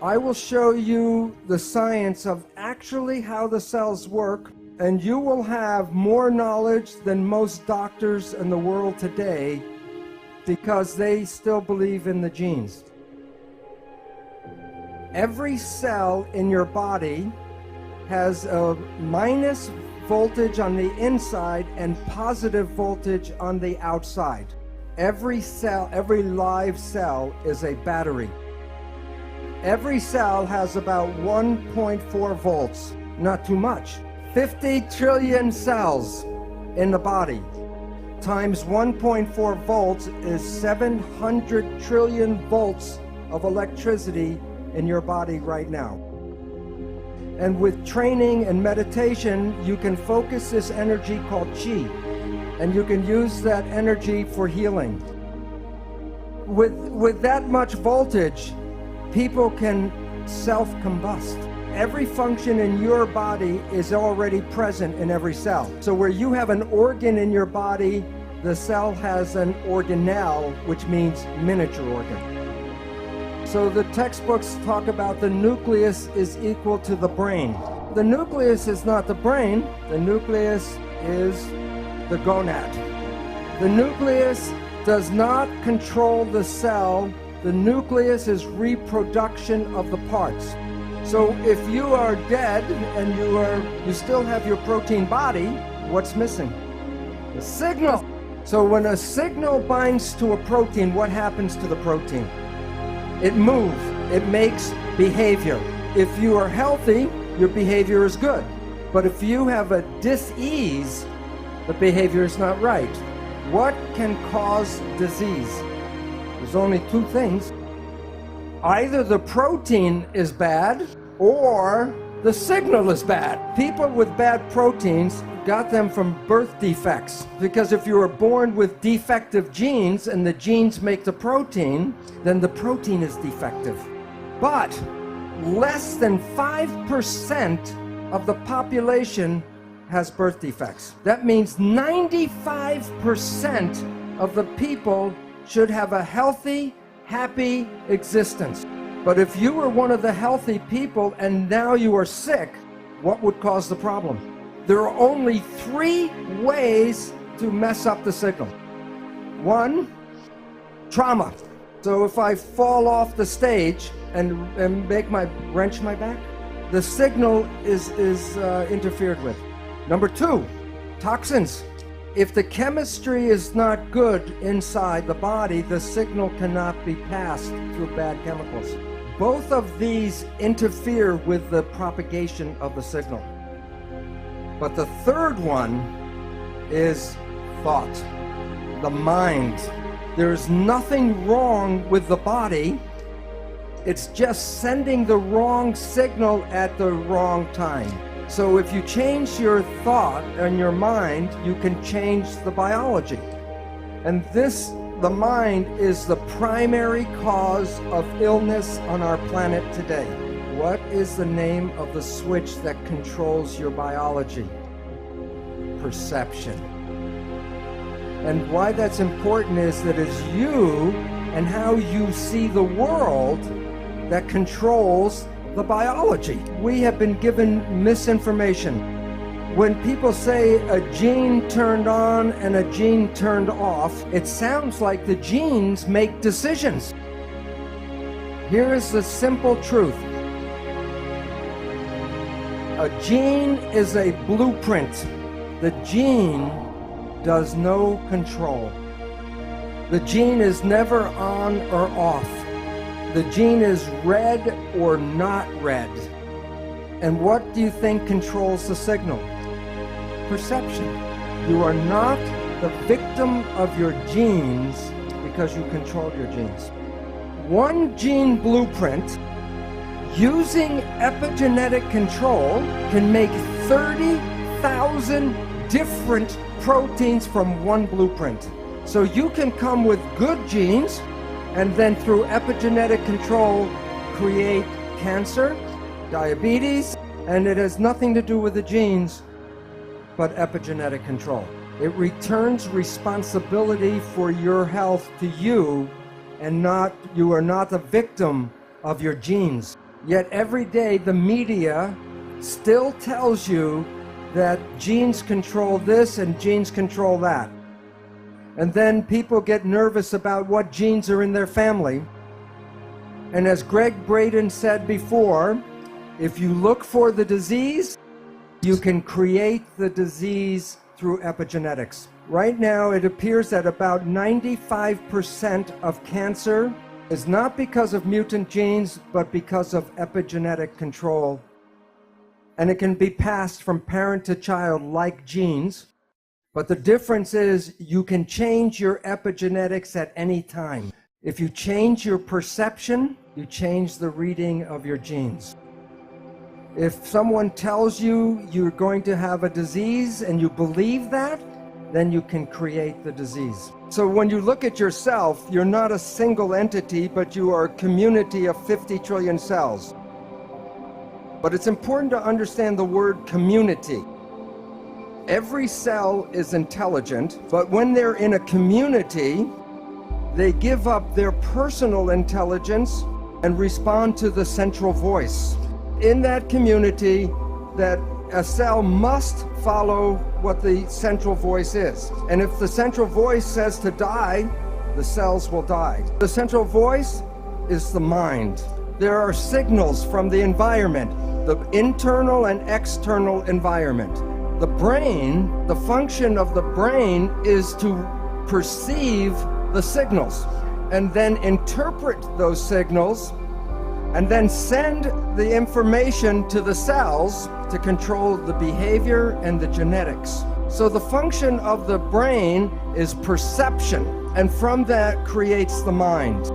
I will show you the science of actually how the cells work, and you will have more knowledge than most doctors in the world today because they still believe in the genes. Every cell in your body has a minus voltage on the inside and positive voltage on the outside. Every cell, every live cell is a battery. Every cell has about 1.4 volts, not too much. 50 trillion cells in the body times 1.4 volts is 700 trillion volts of electricity in your body right now. And with training and meditation, you can focus this energy called Qi, and you can use that energy for healing. With that much voltage, people can self-combust. Every function in your body is already present in every cell. So where you have an organ in your body, the cell has an organelle, which means miniature organ. So the textbooks talk about the nucleus is equal to the brain. The nucleus is not the brain, the nucleus is the gonad. The nucleus does not control the cell. The nucleus is reproduction of the parts. So if you are dead and you still have your protein body, what's missing? The signal. So when a signal binds to a protein, what happens to the protein? It moves. It makes behavior. If you are healthy, your behavior is good. But if you have a dis-ease, the behavior is not right. What can cause disease? There's only two things. Either the protein is bad or the signal is bad. People with bad proteins got them from birth defects, because if you were born with defective genes and the genes make the protein, then the protein is defective. But less than 5% of the population has birth defects. That means 95% of the people should have a healthy, happy existence. But if you were one of the healthy people and now you are sick, what would cause the problem? There are only 3 ways to mess up the signal. 1, trauma. So if I fall off the stage and wrench my back, the signal is interfered with. Number 2, toxins. If the chemistry is not good inside the body, the signal cannot be passed through bad chemicals. Both of these interfere with the propagation of the signal. But the third one is thought, the mind. There's nothing wrong with the body. It's just sending the wrong signal at the wrong time. So if you change your thought and your mind, you can change the biology. And the mind is the primary cause of illness on our planet today. What is the name of the switch that controls your biology? Perception. And why that's important is that it's you and how you see the world that controls the biology. We have been given misinformation. When people say a gene turned on and a gene turned off, it sounds like the genes make decisions. Here is the simple truth. A gene is a blueprint. The gene does no control. The gene is never on or off. The gene is red or not red. And what do you think controls the signal? Perception. You are not the victim of your genes because you control your genes. One gene blueprint using epigenetic control can make 30,000 different proteins from one blueprint. So you can come with good genes and then through epigenetic control create cancer, diabetes, and it has nothing to do with the genes but epigenetic control. It returns responsibility for your health to you, and you are not the victim of your genes. Yet every day the media still tells you that genes control this and genes control that. And then people get nervous about what genes are in their family. And as Greg Braden said before, if you look for the disease, you can create the disease through epigenetics. Right now, it appears that about 95% of cancer is not because of mutant genes, but because of epigenetic control. And it can be passed from parent to child like genes. But the difference is you can change your epigenetics at any time. If you change your perception, you change the reading of your genes. If someone tells you you're going to have a disease and you believe that, then you can create the disease. So when you look at yourself, you're not a single entity, but you are a community of 50 trillion cells. But it's important to understand the word community. Every cell is intelligent, but when they're in a community, they give up their personal intelligence and respond to the central voice. In that community, that a cell must follow what the central voice is. And if the central voice says to die, the cells will die. The central voice is the mind. There are signals from the environment, the internal and external environment. The brain, the function of the brain is to perceive the signals and then interpret those signals and then send the information to the cells to control the behavior and the genetics. So the function of the brain is perception, and from that creates the mind.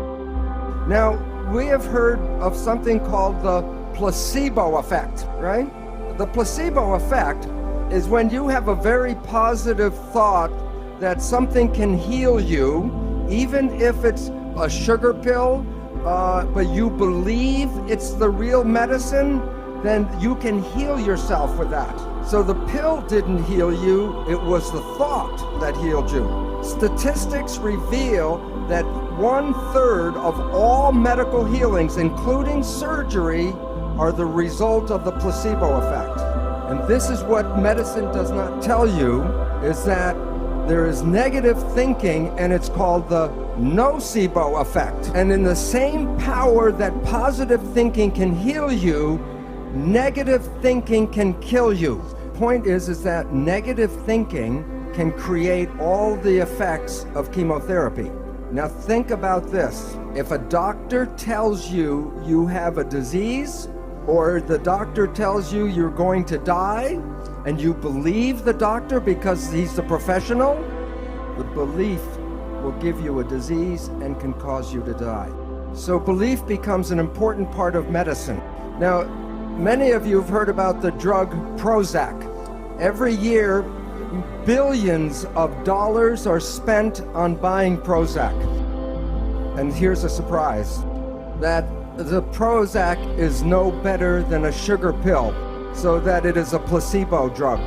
Now, we have heard of something called the placebo effect, right? The placebo effect is when you have a very positive thought that something can heal you, even if it's a sugar pill, but you believe it's the real medicine, then you can heal yourself with that. So the pill didn't heal you, it was the thought that healed you. Statistics reveal that 1/3 of all medical healings, including surgery, are the result of the placebo effect. And this is what medicine does not tell you, is that there is negative thinking, and it's called the nocebo effect. And in the same power that positive thinking can heal you, negative thinking can kill you. Point is that negative thinking can create all the effects of chemotherapy. Now think about this. If a doctor tells you you have a disease, or the doctor tells you you're going to die, and you believe the doctor because he's the professional, the belief will give you a disease and can cause you to die. So belief becomes an important part of medicine. Now, many of you have heard about the drug Prozac. Every year, billions of dollars are spent on buying Prozac. And here's a surprise, that the Prozac is no better than a sugar pill, so that it is a placebo drug.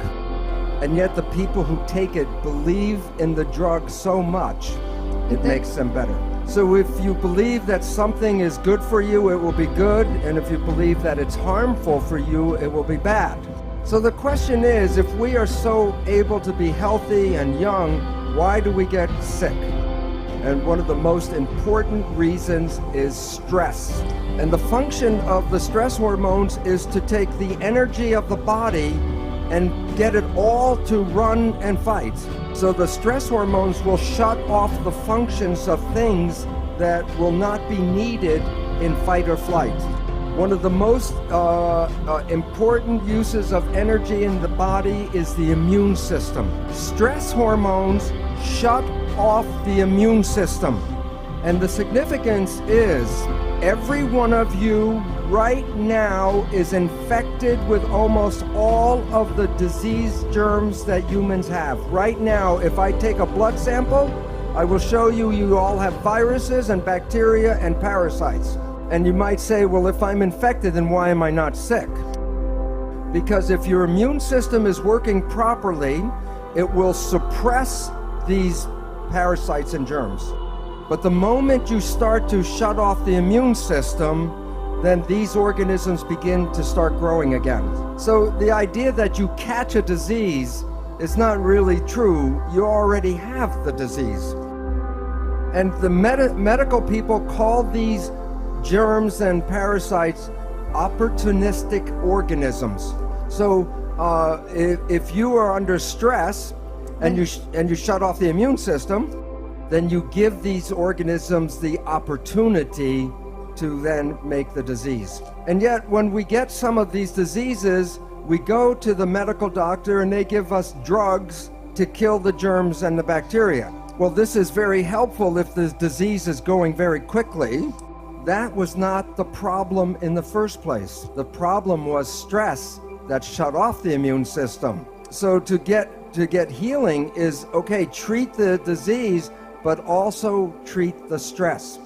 And yet the people who take it believe in the drug so much, it makes them better. So if you believe that something is good for you, it will be good. And if you believe that it's harmful for you, it will be bad. So the question is, if we are so able to be healthy and young, why do we get sick? And one of the most important reasons is stress. And the function of the stress hormones is to take the energy of the body and get it all to run and fight. So the stress hormones will shut off the functions of things that will not be needed in fight or flight. One of the most important uses of energy in the body is the immune system. Stress hormones shut off the immune system. And the significance is every one of you right now is infected with almost all of the disease germs that humans have. Right now, if I take a blood sample, I will show you you all have viruses and bacteria and parasites. And you might say, well, if I'm infected, then why am I not sick? Because if your immune system is working properly, it will suppress these parasites and germs. But the moment you start to shut off the immune system, then these organisms begin to start growing again. So the idea that you catch a disease is not really true. You already have the disease. And the medical people call these germs and parasites opportunistic organisms. So if you are under stress and you shut off the immune system, then you give these organisms the opportunity to then make the disease. And yet when we get some of these diseases, we go to the medical doctor and they give us drugs to kill the germs and the bacteria. Well, this is very helpful if the disease is going very quickly. That was not the problem in the first place. The problem was stress that shut off the immune system. So to get healing is, okay, treat the disease, but also treat the stress.